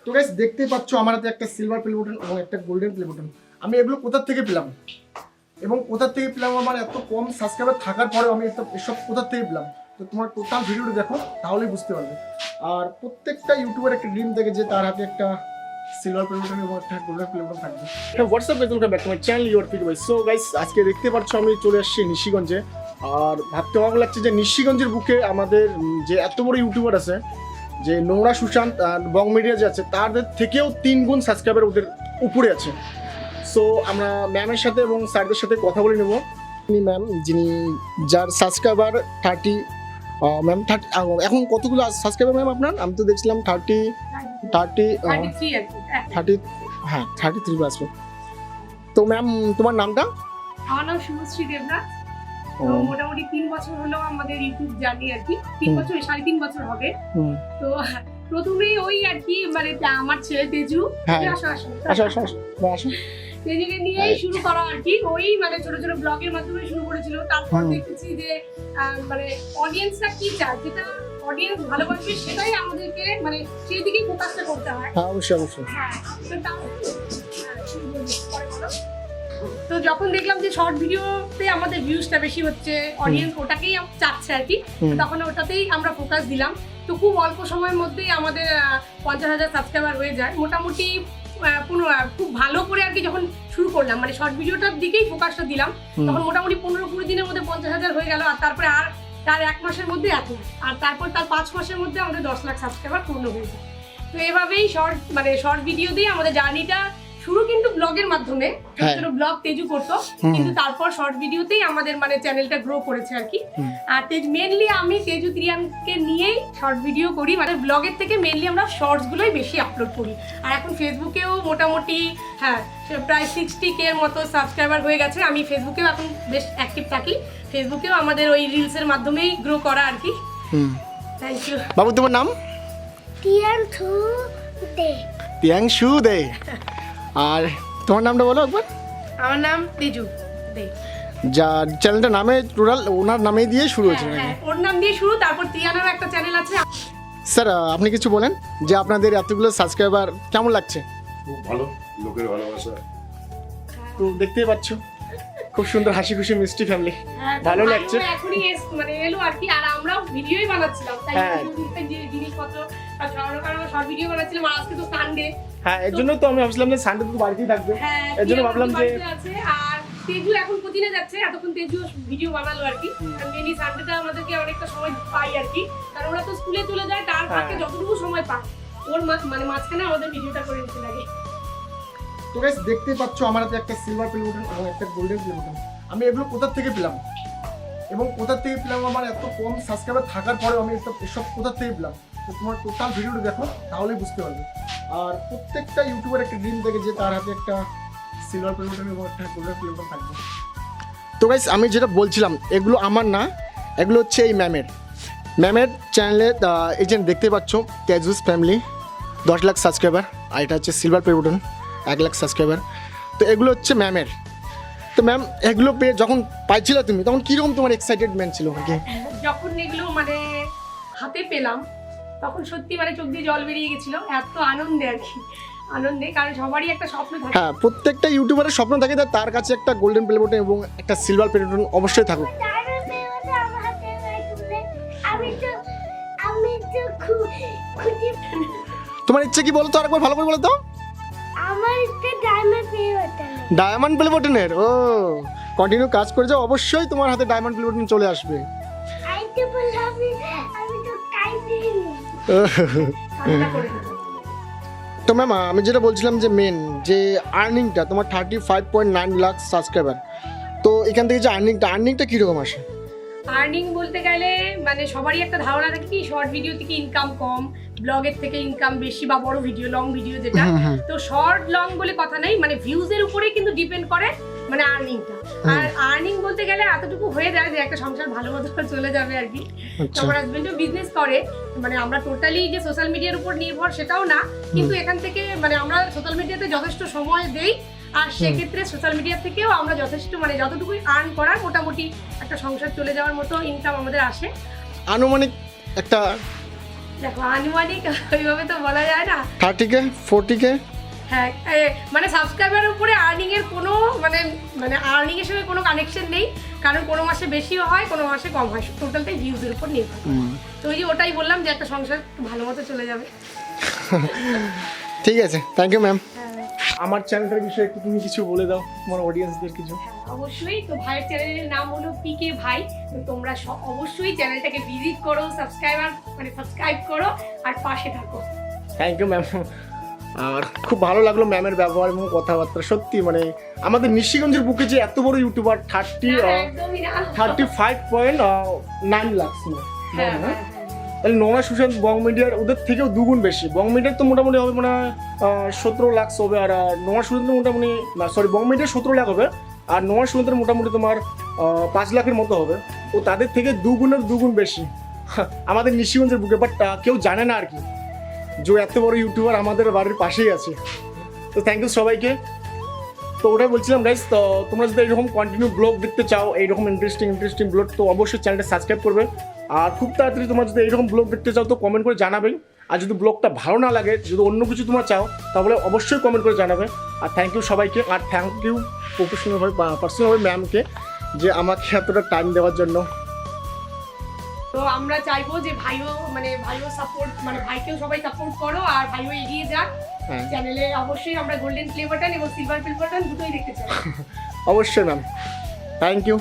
তো গাইস দেখতেই পাচ্ছ আমার হাতে একটা সিলভার প্লে বাটন এবং একটা গোল্ডেন প্লে বাটন। আমি এগুলো কোথা থেকে পেলাম এবং কোথা থেকে পেলাম, আমার এত কম সাবস্ক্রাইবার থাকার পরেও আমি এসব কোথা থেকে পেলাম। তো তোমার টোটাল ভিডিওটা দেখো তাহলেই বুঝতে পারবে। আর প্রত্যেকটা ইউটিউবার একটা ড্রিম থাকে যে তার হাতে একটা সিলভার প্লে বাটন এবং একটা গোল্ডেন প্লে বাটন থাকবে। WhatsApp welcome back to my channel your fit boy. So guys আজকে দেখতে পাচ্ছ আমি চলে আসছি নিশিগঞ্জে। আর ভাবতে অবাক লাগছে যে নিশিগঞ্জের বুকে আমাদের যে এত বড় ইউটিউবার আছে, যে নোংরা সুশান্ত বং মিডিয়া যে আছে তাদের থেকেও 3 গুণ সাবস্ক্রাইবার ওদের উপরে আছে। সো আমরা ম্যামের সাথে এবং স্যারদের সাথে কথা বলে নেব। ম্যাম যিনি যার সাবস্ক্রাইবার 30 ম্যাম 30 এখন কতগুলো সাবস্ক্রাইবার ম্যাম আপনার? আমি তো দেখছিলাম 33 হ্যাঁ 33 আসবে। তো ম্যাম তোমার নামটা? আমার নাম শুভশ্রী দেবনাথ। তো মোটামুটি 3 বছর হলো আমাদের ইউটিউব জার্নি আর কি। 3 বছর 3.5 বছর হবে। তো প্রথমেই ওই আর কি মানে আমার ছেলে তেজু তেজুকে নিয়েই শুরু করা আর কি। ওই মানে ছোট ছোট ব্লগের মাধ্যমে শুরু করেছিল। তারপর দেখেছি যে মানে অডিয়েন্সরা কি চায়, যেটা অডিয়েন্স ভালোবাসবে সেটাই আমাদেরকে মানে সেই দিকেই ফোকাসটা করতে হয়। হ্যাঁ অবশ্যই অবশ্যই। হ্যাঁ তো যখন দেখলাম যে শর্ট ভিডিওতে আমাদের ভিউজটা বেশি হচ্ছে, অডিয়েন্স ওটাকেই চাচ্ছে আর কি, তখন ওটাতেই আমরা ফোকাস দিলাম। তো খুব অল্প সময়ের মধ্যেই আমাদের 50,000 সাবস্ক্রাইবার হয়ে যায় মোটামুটি। খুব ভালো করে আর কি যখন শুরু করলাম মানে শর্ট ভিডিওটার দিকেই ফোকাসটা দিলাম, তখন মোটামুটি 15-20 দিনের মধ্যে 50,000 হয়ে গেল। আর তারপরে আর তার 1 মাসের মধ্যে এত, আর তারপর তার 5 মাসের মধ্যে আমাদের 10 লাখ সাবস্ক্রাইবার পূর্ণ হয়ে যায়। তো এভাবেই শর্ট ভিডিও দিয়ে আমাদের জার্নিটা শুরু, কিন্তু ব্লগের মাধ্যমে ছোট ব্লগ তেজু করতো, কিন্তু তারপর শর্ট ভিডিওতেই আমাদের মানে চ্যানেলটা গ্রো করেছে আর কি। আর মেনলি আমি তেজু ত্রিয়ানকে নিয়েই শর্ট ভিডিও করি, মানে ব্লগের থেকে মেনলি আমরা শর্টস গুলোই বেশি আপলোড করি। আর এখন ফেসবুকেও মোটামুটি প্রায় 60K এর মতো সাবস্ক্রাইবার হয়ে গেছে। আমি ফেসবুকেও এখন বেশ অ্যাক্টিভ থাকি, ফেসবুকেও আমাদের ওই রিলসের মাধ্যমেই গ্রো করা আর কি। Thank you. বাবু তোমার নাম? তিয়াংশু দে। আর তোমার নামটা বলো একবার। আমার নাম তেজু দে। যা চ্যানেলটা নামে টোটাল ওনার নামেই দিয়ে শুরু হয়েছে নাকি? হ্যাঁ ওর নাম দিয়ে শুরু, তারপর তিয়ানারও একটা চ্যানেল আছে। স্যার আপনি কিছু বলেন যে আপনাদের এতগুলো সাবস্ক্রাইবার কেমন লাগছে? খুব ভালো, লোকের ভালোবাসা। তো দেখতেই পাচ্ছ খুব সুন্দর হাসি খুশি মিষ্টি ফ্যামিলি, ভালো লাগছে। এখনই মানে এলো আর কি। আর আমরাও ভিডিওই বানাচ্ছিলাম, তাই ইউটিউবে যে জিনিসপত্র আর কারণ শর্ট ভিডিও বানাচ্ছিলাম। আর আজকে তো সানডে, হ্যাঁ এর জন্য তো আমি ভাবছিলাম যে সানডে তো বাড়িতেই থাকবে, এর জন্য ভাবলাম যে আর তেজু এখন কোচিনে যাচ্ছে, এতক্ষণ তেজু ভিডিও বানালো আর কি। আর মেনলি সানডেটা আমাদেরকে অনেকটা সময় পাই আর কি, কারণ ওরা তো স্কুলে চলে যায়, তার ফাঁকে যতটুকু সময় পায় ওর মানে মাঝখানে আমাদের ভিডিওটা করে দিতে লাগে। তো গাইস দেখতেই পাচ্ছ আমার হাতে একটা সিলভার প্লে বাটন এবং একটা গোল্ডেন প্লে বাটন। আমি এগুলো কোথা থেকে পেলাম এবং কোথা থেকে পেলাম, আমার এত কম সাবস্ক্রাইবার থাকার পরেও আমি এসব কোথা থেকে পেলাম। তো তোমার টোটাল ভিডিওটা দেখো তাহলেই বুঝতে পারবে। আর প্রত্যেকটা ইউটিউবার একটা ড্রিম থাকে যে তার হাতে একটা সিলভার প্লে বাটন এবং একটা গোল্ডেন প্লে বাটন থাকবে। তো গাইস আমি যেটা বলছিলাম এগুলো আমার না, এগুলো হচ্ছে এই ম্যামের চ্যানেলে। এই যে দেখতে পাচ্ছ তেজুস ফ্যামিলি 10 লাখ সাবস্ক্রাইবার, আর এটা হচ্ছে silver play button 1 lakh subscriber. তো এগুলো হচ্ছে ম্যামের। তো ম্যাম এগুলো পেয়ে যখন পাইছিল তুমি তখন কীরকম তোমার এক্সাইটেডমেন্ট ছিল? যখন এগুলো মানে হাতে পেলাম তখন সত্যি মানে চোখ দিয়ে জল বেরিয়ে গেছিল, এত আনন্দে আর কি। আনন্দে, কারণ সবারই একটা স্বপ্ন থাকে। হ্যাঁ প্রত্যেকটা ইউটিউবারের স্বপ্ন থাকে তার কাছে একটা গোল্ডেন প্লে বাটন এবং একটা সিলভার প্লে বাটন অবশ্যই থাকুক। তোমার ইচ্ছে কি বলো তো, আরেকবার ভালো করে বলো তো। আমার একটা ডায়মন্ড প্লে বাটনের, ও কন্টিনিউ কাজ করে যাও, অবশ্যই তোমার হাতে ডায়মন্ড প্লে বাটন চলে আসবে। তো ম্যাম আমি যেটা বলছিলাম যে মেন যে আর্নিংটা তোমার 35.9 লাখ সাবস্ক্রাইবার, তো এখান থেকে যে আর্নিংটা কীরকম আসে? আর্নিং বলতে গেলে মানে সবারই একটা ধারণা থাকে কি শর্ট ভিডিও থেকে ইনকাম কম, ব্লগের থেকে ইনকাম বেশি, বা বড় ভিডিও লং ভিডিও যেটা। তো শর্ট লং বলে কথা নাই, মানে ভিউজের উপরে কিন্তু ডিপেন্ড করে মানে আর্নিংটা। আর আর্নিং বলতে গেলে এতটুকু হয়ে যায় যে একটা সংসার ভালো মতো চলে যাবে আর কি। আমার হাজবেন্ডও বিজনেস করে, মানে আমরা টোটালি যে সোশ্যাল মিডিয়ার উপর নির্ভর সেটাও না, কিন্তু এখান থেকে মানে আমরা সোশ্যাল মিডিয়াতে যথেষ্ট সময় দেই। আর সেক্ষেত্রে সোশ্যাল মিডিয়া থেকেও আমরা যথেষ্ট মানে যতটুকুই আর্ন করার মোটামুটি একটা সংসার চলে যাওয়ার মতো ইনকাম আমাদের আসে। আনুমানিক একটা দেখো আনুমানিক ওইভাবে তো বলা যায় না। 30K 40K? হ্যাঁ মানে সাবস্ক্রাইবারের উপরে আর্নিং এর কোনো মানে আর্নিং এর সঙ্গে কোনো কানেকশন নেই, কারণ কোনো মাসে বেশিও হয় কোনো মাসে কম হয়, টোটালটাই ভিউজের উপর নির্ভর করে। তো ওই যে ওটাই বললাম যে একটা সংসার একটু ভালো মতো চলে যাবে। ঠিক আছে, থ্যাংক ইউ ম্যাম। হ্যাঁ আমার চ্যানেলটার বিষয়ে একটু তুমি কিছু বলে দাও তোমার অডিয়েন্সদের কিছু। হ্যাঁ, অবশ্যই। তো ভাইয়ের চ্যানেলের নাম হলো পিকে ভাই। তো তোমরা অবশ্যই চ্যানেলটাকে ভিজিট করো, সাবস্ক্রাইব করো আর পাশে থাকো। Thank you ma'am. আর খুব ভালো লাগলো ম্যামের ব্যবহার এবং কথাবার্তা। সত্যি মানে আমাদের নিশিগঞ্জের বুকে যে এত বড় ইউটিউবার একদমই না। 35.9 লাখ হ্যাঁ, হ্যাঁ, তাহলে নোমা সুশান্ত বং মিডিয়ার ওদের থেকেও দুগুণ বেশি। বং মিডিয়ার তো মোটামুটি হবে মানে 17 লাখ হবে, আর নোমা সুশান্ত মোটামুটি না সরি বং মিডিয়ার 17 লাখ হবে, আর নোমা সুশান্তের মোটামুটি তোমার 5 লাখের মতো হবে। ও তাদের থেকে দুগুণ বেশি আমাদের নিশিগঞ্জের বুকে, বাট কেউ জানে না আর কি যে এত বড় ইউটিউবার আমাদের বাড়ির পাশেই আছে। তো থ্যাংক ইউ সবাইকে। তো ওটাই বলছিলাম গাইস, তো তোমরা যদি এইরকম কন্টিনিউ ব্লগ দেখতে চাও, এইরকম ইন্টারেস্টিং ব্লগ, তো অবশ্যই চ্যানেলটা সাবস্ক্রাইব করবে। আর খুব তাড়াতাড়ি তোমরা যদি এইরকম ব্লগ দেখতে চাও তো কমেন্ট করে জানাবেন। আর যদি ব্লগটা ভালো না লাগে, যদি অন্য কিছু তোমরা চাও তাহলে অবশ্যই কমেন্ট করে জানাবে। আর থ্যাংক ইউ সবাইকে, আর থ্যাংক ইউ পার্সোনালভাবে ম্যামকে যে আমাকে এতটা টাইম দেওয়ার জন্য। তো আমরা চাইবো যে ভাইও সাপোর্ট ভাইকেও সবাই সাপোর্ট করো আর ভাইও এগিয়ে যাক। হ্যাঁ চ্যানেলে অবশ্যই আমরা গোল্ডেন প্লে বাটন এবং সিলভার প্লে বাটন দুটোই দেখতে চাই। অবশ্যই ম্যাম, থ্যাংক ইউ।